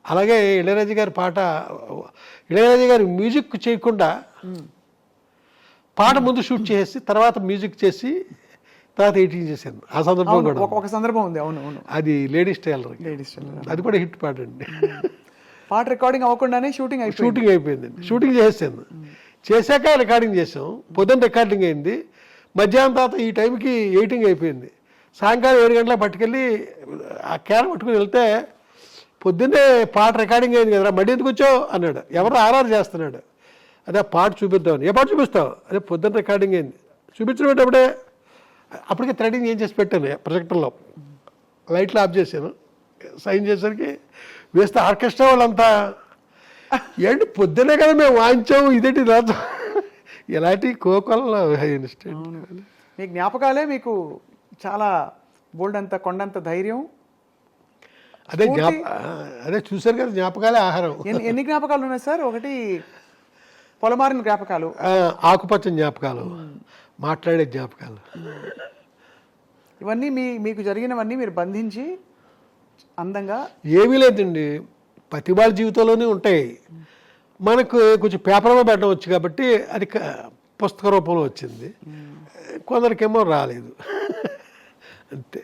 అలాగే ఇళయరాజా గారి పాట, ఇళయరాజా గారి మ్యూజిక్ చేయకుండా పాట ముందు షూట్ చేసి తర్వాత మ్యూజిక్ చేసి తర్వాత ఎడిటింగ్ చేశాను. ఆ సందర్భం కూడా ఒక సందర్భం ఉంది. అవును అవును, అది లేడీస్ టైలర్, అది కూడా హిట్ పాట అండి. పాట రికార్డింగ్ అవ్వకుండానే షూటింగ్ అయిపోయిందండి. షూటింగ్ చేసాను, చేశాక రికార్డింగ్ చేసాం. పొద్దున్న రికార్డింగ్ అయింది, మధ్యాహ్నం తర్వాత ఈ టైంకి ఎడిటింగ్ అయిపోయింది. సాయంకాలం 7 గంటలకు పట్టుకెళ్ళి ఆ క్యాన్ పట్టుకుని వెళ్తే పొద్దున్నే పాట రికార్డింగ్ అయింది కదరా మళ్ళీ ఎందుకు వచ్చావు అన్నాడు. ఎవరు ఆర్ఆర్ చేస్తున్నాడు. అదే పాట చూపిద్దామని. ఏ పాట చూపిస్తావు? అదే పొద్దున్న రికార్డింగ్ అయింది. చూపించడం అప్పుడే అప్పటికే థ్రెడింగ్ ఏం చేసి పెట్టాను ప్రొజెక్టర్లో, లైట్లు ఆఫ్ చేశాను. సైన్ చేసరికి వేస్తే ఆర్కెస్ట్రా వాళ్ళంతా ఏంటి పొద్దునే కదా మేము వాయించాము ఇదేంటి రాదు ఇలాంటి కోకొల్లో ఇన్స్టెంట్. మీ జ్ఞాపకాలే మీకు చాలా బోల్డ్ అంత కొండంత ధైర్యం. అదే చూసారు కదా, జ్ఞాపకాలే ఆహారం. ఎన్ని జ్ఞాపకాలు ఉన్నాయి సార్? ఒకటి పొలమారిన జ్ఞాపకాలు, ఆకుపచ్చని జ్ఞాపకాలు, మాట్లాడే జ్ఞాపకాలు, ఇవన్నీ మీకు జరిగినవన్నీ మీరు బంధించి అందంగా. ఏమీ లేదండి, ప్రతి వాళ్ళ జీవితంలోనే ఉంటాయి. మనకు కొంచెం పేపర్లో పెట్టడం వచ్చు కాబట్టి అది పుస్తక రూపంలో వచ్చింది, కొందరికేమో రాలేదు అంతే.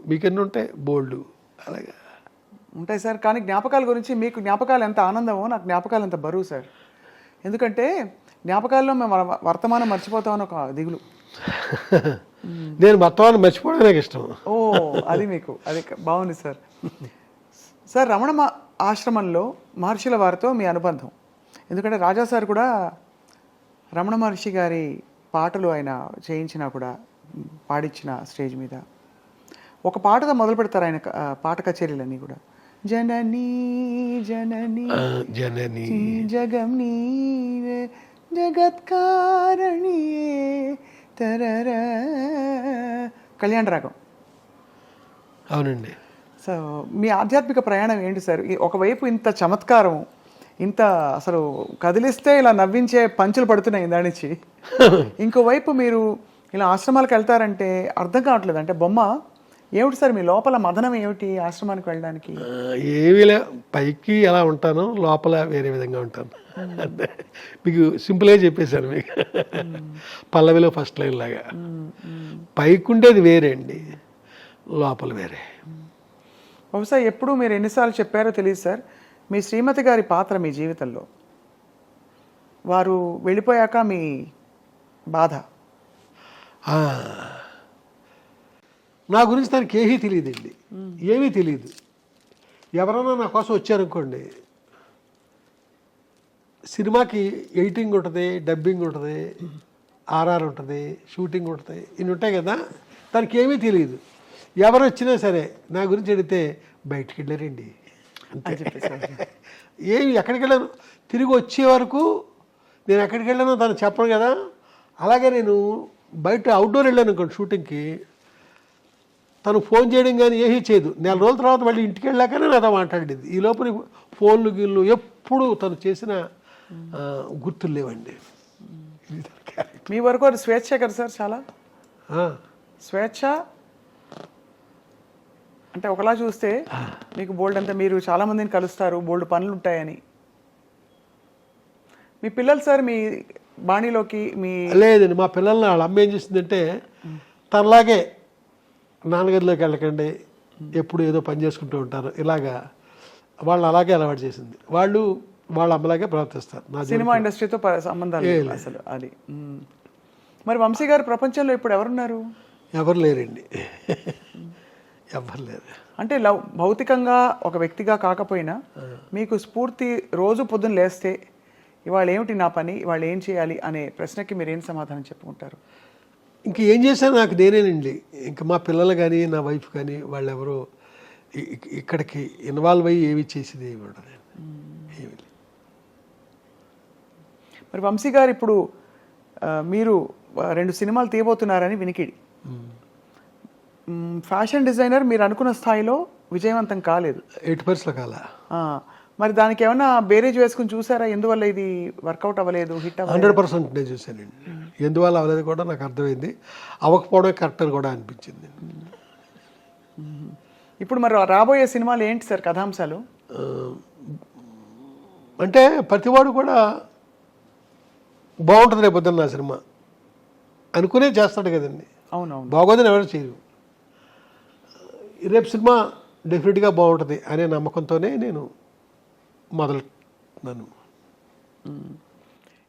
మీకెన్ని ఉంటాయి? బోల్డ్ అలాగే ఉంటాయి సార్. కానీ జ్ఞాపకాల గురించి, మీకు జ్ఞాపకాలు ఎంత ఆనందమో నాకు జ్ఞాపకాలు ఎంత బరువు సార్. ఎందుకంటే జ్ఞాపకాల్లో మేము వర్తమానం మర్చిపోతామని ఒక దిగులు. నేను వర్తమానం మర్చిపోవడం నాకు ఇష్టం. ఓ, అది మీకు అది బాగుంది సార్. సార్, రమణ ఆశ్రమంలో మహర్షుల వారితో మీ అనుబంధం, ఎందుకంటే రాజా సార్ కూడా రమణ మహర్షి గారి పాటలు ఆయన చేయించినా కూడా పాడించిన స్టేజ్ మీద ఒక పాటతో మొదలు పెడతారు ఆయన పాట కచేరీలన్నీ కూడా. జననీ జననీ జననీ జగం నీవే జగత్కారణియే తరర, కళ్యాణ రాగం. అవునండి. సో మీ ఆధ్యాత్మిక ప్రయాణం ఏంటి సార్? ఒకవైపు ఇంత చమత్కారం, ఇంత అసలు కదిలిస్తే ఇలా నవ్వించే పంచులు పడుతున్నాయి దానిచ్చి, ఇంకోవైపు మీరు ఇలా ఆశ్రమాలకు వెళ్తారంటే అర్థం కావట్లేదు. అంటే బొమ్మ ఏమిటి సార్ మీ లోపల మదనం ఏమిటి ఆశ్రమానికి వెళ్ళడానికి? ఏమీ పైకి ఎలా ఉంటాను, లోపల వేరే విధంగా ఉంటాను. మీకు సింపుల్గా చెప్పేశాను మీకు, పల్లవిలో ఫస్ట్ లైన్ లాగా. పైకి ఉండేది వేరే అండి, లోపల వేరే. బహుశా ఎప్పుడు మీరు ఎన్నిసార్లు చెప్పారో తెలియదు సార్, మీ శ్రీమతి గారి పాత్ర మీ జీవితంలో, వారు వెళ్ళిపోయాక మీ బాధ. నా గురించి తనకి ఏమీ తెలియదండి, ఏమీ తెలియదు. ఎవరైనా నా కోసం వచ్చారనుకోండి, సినిమాకి ఎడిటింగ్ ఉంటుంది, డబ్బింగ్ ఉంటుంది, ఆర్ఆర్ ఉంటుంది, షూటింగ్ ఉంటుంది, ఇన్ని ఉంటాయి కదా. తనకి ఏమీ తెలియదు. ఎవరు వచ్చినా సరే నా గురించి అడిగితే బయటికి వెళ్ళారండి అంతే. ఏమి ఎక్కడికి వెళ్ళాను, తిరిగి వచ్చే వరకు నేను ఎక్కడికి వెళ్ళానో తను చెప్పను కదా. అలాగే నేను బయట అవుట్డోర్ వెళ్ళాను అనుకోండి షూటింగ్కి, తను ఫోన్ చేయడం కానీ ఏమీ చేయదు. 4 రోజుల తర్వాత మళ్ళీ ఇంటికి వెళ్ళాకనే నాతో మాట్లాడేది. ఈ లోపల ఫోన్లు గిళ్ళు ఎప్పుడు తను చేసిన గుర్తులు లేవండి. మీ వరకు అది స్వేచ్ఛ కదా సార్, చాలా స్వేచ్ఛ. అంటే ఒకలా చూస్తే మీకు బోల్డ్ అంతా, మీరు చాలా మందిని కలుస్తారు, బోల్డ్ పనులు ఉంటాయని. మీ పిల్లలు సార్ మీ బాణీలోకి మీ లేదండి. మా పిల్లల్ని వాళ్ళ అమ్మ ఏం చేసిందంటే, తనలాగే నాన్నగదిలోకి వెళ్ళకండి, ఎప్పుడు ఏదో పని చేసుకుంటూ ఉంటారు, ఇలాగా వాళ్ళు అలాగే అలవాటు చేసింది. వాళ్ళు వాళ్ళ అమ్మలాగే ప్రవర్తిస్తారు. నా సినిమా ఇండస్ట్రీతో సంబంధాలు అసలు అది. మరి వంశీ గారు ప్రపంచంలో ఇప్పుడు ఎవరున్నారు? ఎవరు లేరండి, ఎవరు లేరు. అంటే భౌతికంగా ఒక వ్యక్తిగా కాకపోయినా మీకు స్ఫూర్తి, రోజు పొద్దున్న లేస్తే ఇవాళ ఏమిటి నా పని, ఇవాళ ఏం చేయాలి అనే ప్రశ్నకి మీరు ఏం సమాధానం చెప్పుకుంటారు? ఇంక ఏం చేశాను నాకు నేనేనండి. ఇంకా మా పిల్లలు కానీ నా వైఫ్ కానీ వాళ్ళు ఎవరో ఇక్కడికి ఇన్వాల్వ్ అయ్యి ఏమి చేసేది ఏమి ఉండదు. ఏమి. మరి వంశీ గారు ఇప్పుడు మీరు 2 సినిమాలు తీయబోతున్నారని వినికిడి. ఫ్యాషన్ డిజైనర్ మీరు అనుకున్న స్థాయిలో విజయవంతం కాలేదు, 8% కాల. మరి దానికి ఏమన్నా బేరేజ్ వేసుకుని చూసారా? ఎందువల్ల ఇది వర్కౌట్ అవ్వలేదు, హిట్ అవ్వలేదు? 100% నేను చూశానండి. ఎందువల్ల అవ్వలేదు కూడా నాకు అర్థమైంది, అవ్వకపోవడం కరెక్ట్ అని కూడా అనిపించింది. ఇప్పుడు మరి రాబోయే సినిమాలు ఏంటి సార్ కథాంశాలు? అంటే ప్రతివాడు కూడా బాగుంటుంది రేపు పొద్దున్న నా సినిమా అనుకునే చేస్తాడు కదండి. అవునవును. బాగోదని ఎవరు చేయరు. రేపు సినిమా డెఫినెట్గా బాగుంటుంది అనే నమ్మకంతోనే నేను మొదలుతున్నాను.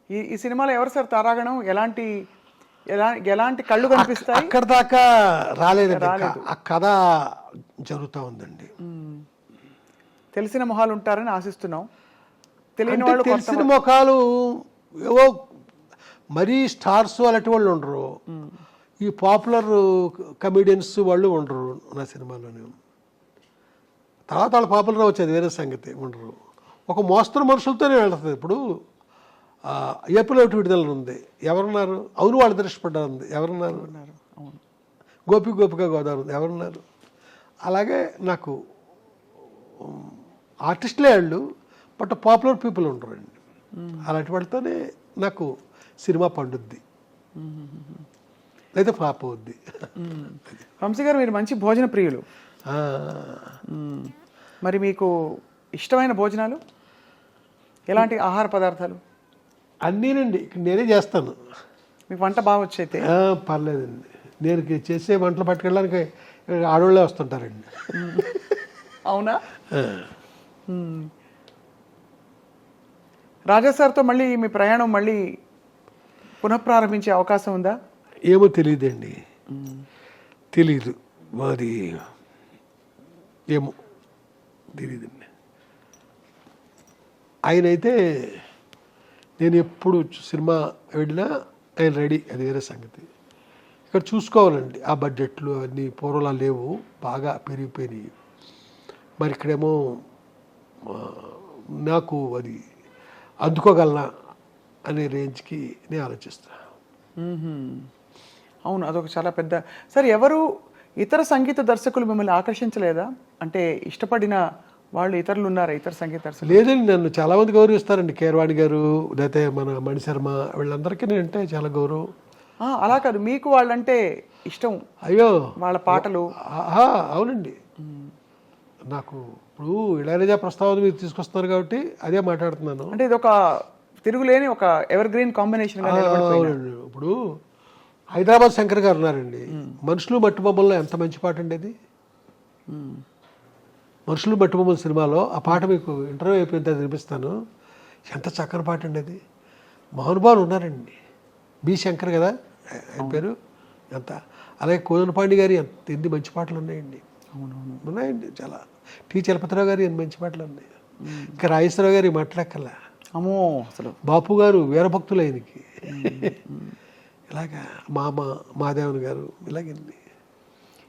ఈ సినిమాలో ఎవరు సార్ తారాగణం? ఎలాంటి కళ్ళు కనిపిస్తాయి? అక్కడ దాకా రాలేదండి. ఆ కథ జరుగుతూ ఉందండి. తెలిసిన మొహాలు ఉంటారని ఆశిస్తున్నాం. తెలియని అంటే వాళ్ళు తెలిసిన ముఖాలు ఏవో మరీ స్టార్స్ అలాంటి వాళ్ళు ఉండరు. ఈ పాపులర్ కమెడియన్స్ వాళ్ళు ఉండరు నా సినిమాలోనే. తర్వాత వాళ్ళు పాపులర్ వచ్చేది వేరే సంగతి, ఉండరు. ఒక మోస్తరు మనుషులతోనే వెళ్తుంది. ఇప్పుడు ఏప్రిల్ 1 విడుదల ఉంది, ఎవరున్నారు? అవును వాళ్ళు దృష్టిపడ్డారు ఉంది, ఎవరున్నారు? అవును. గోపిక గోదావరి ఉంది, ఎవరున్నారు? అలాగే నాకు ఆర్టిస్టులే వాళ్ళు, బట్ పాపులర్ పీపుల్ ఉంటారండి. అలాంటి వాళ్ళతోనే నాకు సినిమా పండుద్ది, లేదా ఫ్లాప్ అవుద్ది. వంశీ గారు, మీరు మంచి భోజన ప్రియులు. మరి మీకు ఇష్టమైన భోజనాలు ఎలాంటి ఆహార పదార్థాలు? అన్నీనండి, నేనే చేస్తాను. మీకు వంట బాగా వచ్చైతే? పర్లేదండి, నేను చేసే వంటలు పట్టుకెళ్ళడానికి ఆడవాళ్ళే వస్తుంటారండి. అవునా? రాజా సార్తో మళ్ళీ మీ ప్రయాణం మళ్ళీ పునఃప్రారంభించే అవకాశం ఉందా? ఏమో తెలియదండి, తెలీదు మరి, ఏమో తెలియదండి. ఆయన అయితే నేను ఎప్పుడు సినిమా వెళ్ళినా ఆయన రెడీ, అది వేరే సంగతి. ఇక్కడ చూసుకోవాలండి, ఆ బడ్జెట్లు అవన్నీ పూర్వలా లేవు, బాగా పెరిగిపోయినాయి. మరి ఇక్కడేమో నాకు అది అందుకోగలనా అనే రేంజ్కి నేను ఆలోచిస్తాను. అవును, అదొక చాలా పెద్ద. సార్, ఎవరు ఇతర సంగీత దర్శకులు మిమ్మల్ని ఆకర్షించలేదా? అంటే ఇష్టపడిన వాళ్ళు ఇతరులు ఉన్నారా, ఇతర సంగీత దర్శకులు? లేదండి, నన్ను చాలామంది గౌరవిస్తారండి. కీరవాణి గారు, లేకపోతే మన మణిశర్మ, వీళ్ళందరికీ నేనంటే చాలా గౌరవం. అలా కాదు, మీకు వాళ్ళంటే ఇష్టం? అయ్యో, వాళ్ళ పాటలు. అవునండి, నాకు ఇప్పుడు ఇళయరాజా ప్రస్తావన మీరు తీసుకొస్తున్నారు కాబట్టి అదే మాట్లాడుతున్నాను. అంటే ఇది ఒక తిరుగులేని ఒక ఎవర్ గ్రీన్ కాంబినేషన్. ఇప్పుడు హైదరాబాద్ శంకర్ గారు ఉన్నారండి, మనుషులు మట్టి బొమ్మల్లో ఎంత మంచి పాట అండి అది. మనుషులు మట్టి బొమ్మల సినిమాలో ఆ పాట మీకు ఇంటర్వ్యూ అయిపోయిన తర్వాత వినిపిస్తాను. ఎంత చక్కని పాట అండి అది. మహానుభావులు ఉన్నారండి, బి శంకర్ కదా ఆయన పేరు. ఎంత, అలాగే కోదనపాండి గారి ఎన్ని మంచి పాటలు ఉన్నాయండి. ఉన్నాయండి చాలా. టి చలపతిరావు గారి ఎన్ని మంచి పాటలు ఉన్నాయి. ఇంకా రాజేశ్వరరావు గారి మాట్లాడక్కల. అమ్మో, అసలు బాపు గారు వీరభక్తులు ఆయనకి. ఇలాగా మాదేవన్ గారు, ఇలాగండి.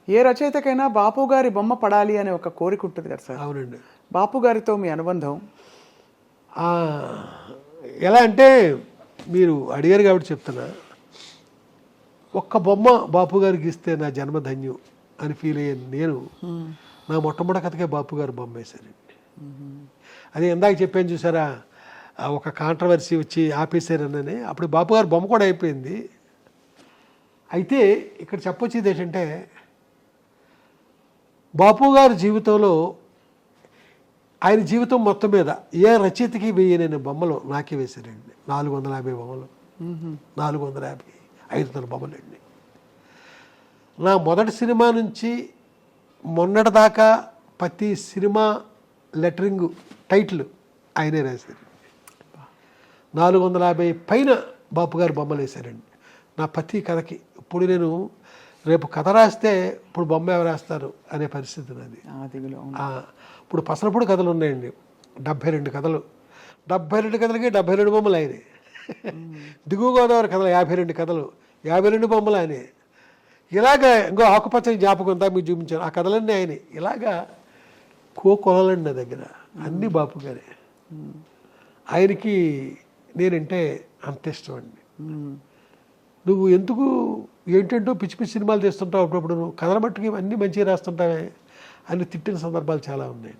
ఏ రచయితకైనా బాపు గారి బొమ్మ పడాలి అనే ఒక కోరిక ఉంటుంది కదా సార్? అవునండి. బాపు గారితో మీ అనుబంధం ఎలా అంటే, మీరు అడిగారు కాబట్టి చెప్తున్నా. ఒక్క బొమ్మ బాపు గారికి ఇస్తే నా జన్మధన్యం అని ఫీల్ అయ్యాను నేను. నా మొట్టమొదటి కథకే బాపు గారు బొమ్మ వేశారండి. అదే ఇందాక చెప్పాను చూసారా, ఒక కాంట్రవర్సీ వచ్చి ఆపేశారనని. అప్పుడు బాపు గారు బొమ్మ కూడా అయిపోయింది. అయితే ఇక్కడ చెప్పొచ్చేది ఏంటంటే, బాపు గారి జీవితంలో, ఆయన జీవితం మొత్తం మీద ఏ రచయితకి వేయలేని బొమ్మలు నాకే వేశారండి. 450 బొమ్మలు, 450, 500 బొమ్మలండి. నా మొదటి సినిమా నుంచి మొన్నటి దాకా ప్రతి సినిమా లెటరింగ్ టైటిల్ ఆయనే రాశారు. 450 పైన బాపు గారు బొమ్మలు వేశారండి నా ప్రతి కథకి. ఇప్పుడు నేను రేపు కథ రాస్తే ఇప్పుడు బొమ్మ ఎవరు రాస్తారు అనే పరిస్థితి నాది. ఇప్పుడు పసలపూడి కథలు ఉన్నాయండి, 72 కథలు. 72 కథలకి 72 బొమ్మలు ఆయనే. దిగువ గోదావరి కథలు 52 కథలు, 52 బొమ్మలు ఆయనే. ఇలాగా ఇంకో ఆకుపచ్చని జ్ఞాపకం అంతా మీకు చూపించాను, ఆ కథలన్నీ ఆయనే. ఇలాగా కొలండి నా దగ్గర అన్నీ బాపు గారే. ఆయనకి నేనంటే అంత ఇష్టం అండి. నువ్వు ఎందుకు ఏంటంటో పిచ్చి పిచ్చి సినిమాలు తీస్తుంటావు, అప్పుడప్పుడు నువ్వు కథల మట్టుకి అన్నీ మంచిగా రాస్తుంటావే అని తిట్టిన సందర్భాలు చాలా ఉన్నాయి.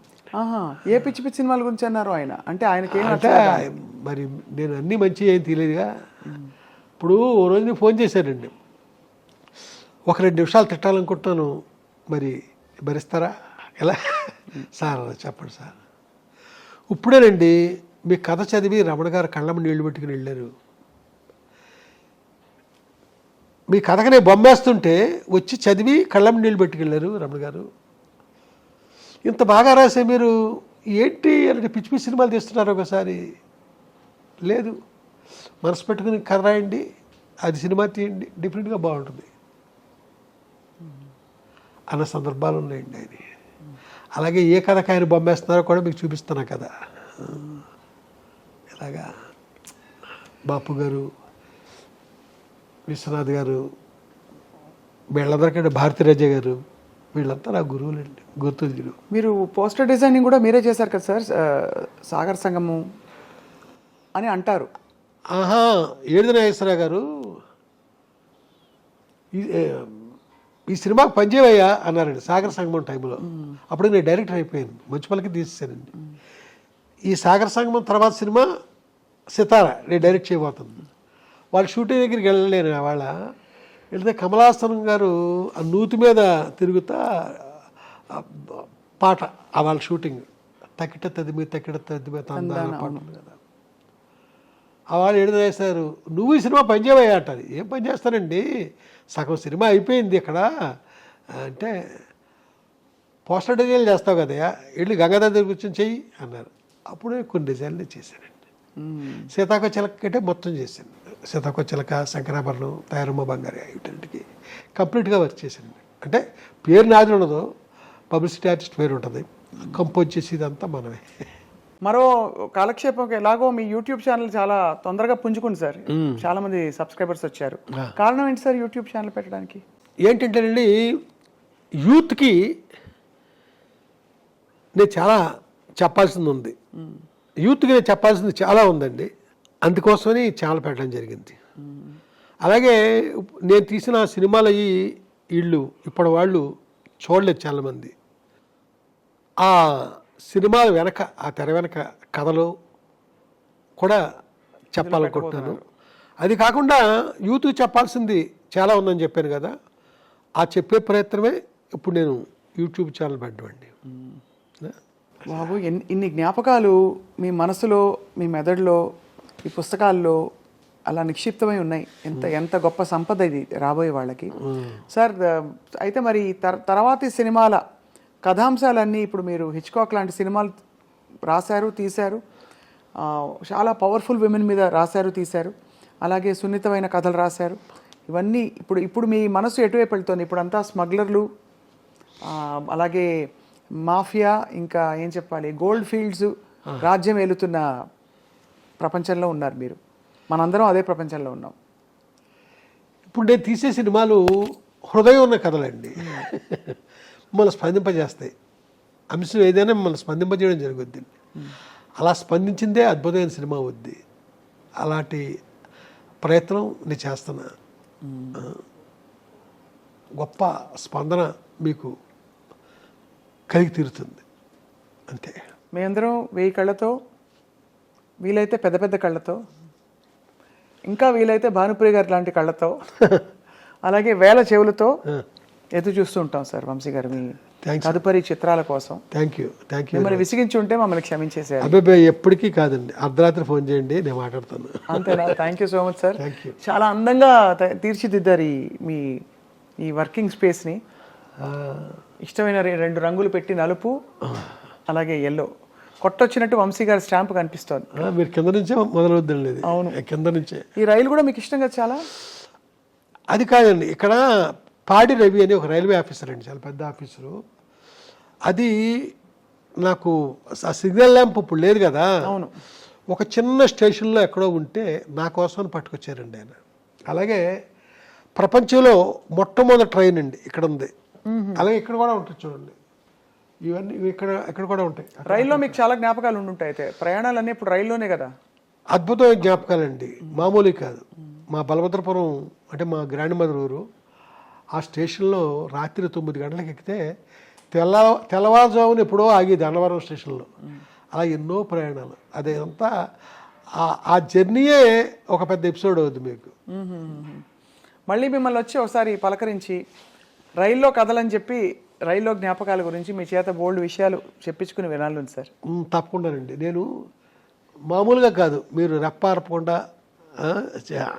ఏ పిచ్చి పిచ్చి సినిమాల గురించి అన్నారు ఆయన? అంటే ఆయనకి అంటే మరి నేను అన్నీ మంచి ఏం తెలియదుగా. ఇప్పుడు ఓ రోజు ఫోన్ చేశానండి, ఒక 2 నిమిషాలు తిట్టాలనుకుంటున్నాను, మరి భరిస్తారా? ఎలా సార్ చెప్పండి సార్. ఇప్పుడేనండి మీ కథ చదివి రమణ గారు కళ్ళమ్మ నీళ్లు పెట్టుకుని వెళ్ళారు. మీ కథకు నేను బొమ్మేస్తుంటే వచ్చి చదివి కళ్ళమ్మ నీళ్ళు పెట్టుకెళ్ళారు రమణ గారు. ఇంత బాగా రాసే మీరు ఏంటి అంటే పిచ్చి పిచ్చి సినిమాలు తీస్తున్నారు ఒకసారి. లేదు, మనసు పెట్టుకుని కథ రాయండి, అది సినిమా తీయండి, డిఫరెంట్గా బాగుంటుంది అన్న సందర్భాలు ఉన్నాయండి ఆయన. అలాగే ఏ కథకు ఆయన బొమ్మేస్తున్నారో కూడా మీకు చూపిస్తున్నా కదా. ఇలాగా బాపు గారు, విశ్వనాథ్ గారు, వీళ్ళందరికంటే భారతీరాజ గారు, వీళ్ళంతా నా గురువులండి, గుర్తులు. మీరు పోస్టర్ డిజైనింగ్ కూడా మీరే చేశారు కదా సార్, సాగర్ సంగము అని అంటారు. ఆహా, ఏడుది నాగేశ్వరరావు గారు ఈ సినిమాకి పనిచేయవయ్యా అన్నారండి సాగర్ సంగమం టైంలో. అప్పుడు నేను డైరెక్టర్ అయిపోయాను, మంచిపల్లికి తీసేసానండి. ఈ సాగర్ సంగమం తర్వాత సినిమా సితారా నేను డైరెక్ట్ చేయబోతుంది. వాళ్ళ షూటింగ్ దగ్గరికి వెళ్ళలేను. వాళ్ళ వెళితే కమలాసనం గారు ఆ నూతి మీద తిరుగుతా పాట, వాళ్ళ షూటింగ్ తక్కిట తదిమి తందాన పాట ఉంది కదా. వాళ్ళు ఏడు వేశారు, నువ్వు ఈ సినిమా పనిచేయవయ్యా అంటారు. ఏం పని చేస్తానండి, సగం సినిమా అయిపోయింది ఇక్కడ అంటే, పోస్టర్ డిజైన్లు చేస్తావు కదయా, వెళ్ళి గంగాధర్ దగ్గర కూర్చొని చెయ్యి అన్నారు. అప్పుడే కొన్ని డిజైన్లు చేశానండి. సీతాకో చిలక అంటే మొత్తం చేశాను. సీతాకో చిలక, శంకరాభరణం, తయారమ్మ బంగారు వీటికి కంప్లీట్గా వర్క్ చేశాను. అంటే పేరు నాది ఉండదు, పబ్లిసిటీ ఆర్టిస్ట్ పేరు ఉంటుంది, కంపోజ్ చేసి ఇదంతా మనమే. మరో కాలక్షేపం ఎలాగో మీ యూట్యూబ్ ఛానల్ చాలా తొందరగా పుంజుకుంది సార్, చాలా మంది సబ్స్క్రైబర్స్ వచ్చారు. కారణం ఏంటి సార్ యూట్యూబ్ ఛానల్ పెట్టడానికి? ఏంటంటేనండి, యూత్కి నేను చాలా చెప్పాల్సింది ఉంది, యూత్కి నేను చెప్పాల్సింది చాలా ఉందండి. అందుకోసమని ఛానల్ పెట్టడం జరిగింది. అలాగే నేను తీసిన సినిమాలు అయ్యి వీళ్ళు ఇప్పుడు వాళ్ళు చూడలేదు చాలామంది. ఆ సినిమాల వెనక, ఆ తెర వెనక కథలు కూడా చెప్పాలనుకుంటున్నాను. అది కాకుండా యూత్కి చెప్పాల్సింది చాలా ఉందని చెప్పాను కదా, ఆ చెప్పే ప్రయత్నమే ఇప్పుడు నేను యూట్యూబ్ ఛానల్ పెట్టండి. బాబు, ఇన్ని జ్ఞాపకాలు మీ మనసులో, మీ మెదడులో, ఈ పుస్తకాల్లో అలా నిక్షిప్తమై ఉన్నాయి. ఎంత గొప్ప సంపద ఇది రాబోయే వాళ్ళకి. సార్, అయితే మరి తర్వాతి సినిమాల కథాంశాలన్నీ, ఇప్పుడు మీరు హిచ్కాక్ లాంటి సినిమాలు రాశారు, తీశారు, చాలా పవర్ఫుల్ విమెన్ మీద రాశారు, తీశారు, అలాగే సున్నితమైన కథలు రాశారు. ఇవన్నీ ఇప్పుడు మీ మనసు ఎటువైపు వెళ్తుంది? ఇప్పుడు అంతా స్మగ్లర్లు, అలాగే మాఫియా, ఇంకా ఏం చెప్పాలి, గోల్డ్ ఫీల్డ్స్ రాజ్యం ఏలుతున్న ప్రపంచంలో ఉన్నారు మీరు. మనందరం అదే ప్రపంచంలో ఉన్నాం. ఇప్పుడు నేను తీసే సినిమాలు హృదయం ఉన్న కథలండి, మిమ్మల్ని స్పందింపజేస్తాయి. అంశం ఏదైనా మిమ్మల్ని స్పందింపజేయడం జరుగుద్ది. అలా స్పందించిందే అద్భుతమైన సినిమా అవుద్ది. అలాంటి ప్రయత్నం నేను చేస్తున్నా. గొప్ప స్పందన మీకు కలిగి తీరుతుంది అంతే. మేమందరం 1000 కళ్ళతో, వీలైతే పెద్ద పెద్ద కళ్ళతో, ఇంకా వీలైతే భానుప్రియ గారి లాంటి కళ్ళతో, అలాగే 1000 చెవులతో ఎదురు చూస్తూ ఉంటాం సార్ వంశీ గారు మీ తదుపరి చిత్రాల కోసం. Thank you. మిమ్మల్ని విసిగించి ఉంటే మమ్మల్ని క్షమించేసారు. అబ్బాయి ఎప్పటికీ కాదండి, అర్ధరాత్రి ఫోన్ చేయండి, నేను మాట్లాడతాను. అంతేనా? Thank you so much sir. చాలా అందంగా తీర్చిదిద్దారు ఈ వర్కింగ్ స్పేస్ని. ఇష్టమైన 2 రంగులు పెట్టి, నలుపు అలాగే ఎల్లో, కొట్టొచ్చినట్టు వంశీ గారి స్టాంప్ కనిపిస్తోంది. మీరు కింద నుంచే మొదలవుద్దండి. అవును, కింద నుంచే. ఈ రైలు కూడా మీకు ఇష్టం కదా చాలా? అది కాదండి, ఇక్కడ పాడి రవి అని ఒక రైల్వే ఆఫీసర్ అండి, చాలా పెద్ద ఆఫీసరు. అది నాకు ఆ సిగ్నల్ ల్యాంప్ ఇప్పుడు లేదు కదా, అవును, ఒక చిన్న స్టేషన్లో ఎక్కడో ఉంటే నా కోసం పట్టుకొచ్చారండి ఆయన. అలాగే ప్రపంచంలో మొట్టమొదటి ట్రైన్ అండి ఇక్కడ ఉంది. అలాగే ఇక్కడ కూడా ఉంటుంది చూడండి, ఇవన్నీ ఇక్కడ కూడా ఉంటాయి. రైల్లో మీకు చాలా జ్ఞాపకాలు ఉండుంటాయి. అయితే ప్రయాణాలన్నీ ఇప్పుడు రైల్లోనే కదా? అద్భుతమైన జ్ఞాపకాలండి, మామూలు కాదు. మా బలభద్రపురం అంటే మా గ్రాండ్ మదర్ ఊరు, ఆ స్టేషన్లో రాత్రి 9 గంటలకు ఎక్కితే తెల్లవారుజామున ఎప్పుడో ఆగేది అన్నవరం స్టేషన్లో. అలా ఎన్నో ప్రయాణాలు. అదంతా ఆ జర్నీయే ఒక పెద్ద ఎపిసోడ్ అవుతుంది మీకు. మళ్ళీ మిమ్మల్ని వచ్చి ఒకసారి పలకరించి రైల్లో కథలని చెప్పి రైల్లో జ్ఞాపకాల గురించి మీ చేత బోల్డ్ విషయాలు చెప్పించుకుని వినాలి సార్. తప్పకుండానండి. నేను మామూలుగా కాదు, మీరు రెప్పారపకుండా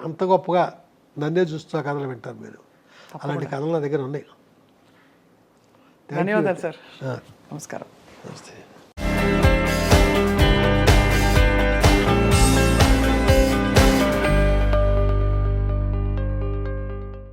అంత గొప్పగా నన్నే చూస్తూ కథలు వింటారు మీరు. అలాంటి కథలు నా దగ్గర ఉన్నాయి. ధన్యవాదాలు సార్. నమస్కారం. నమస్తే.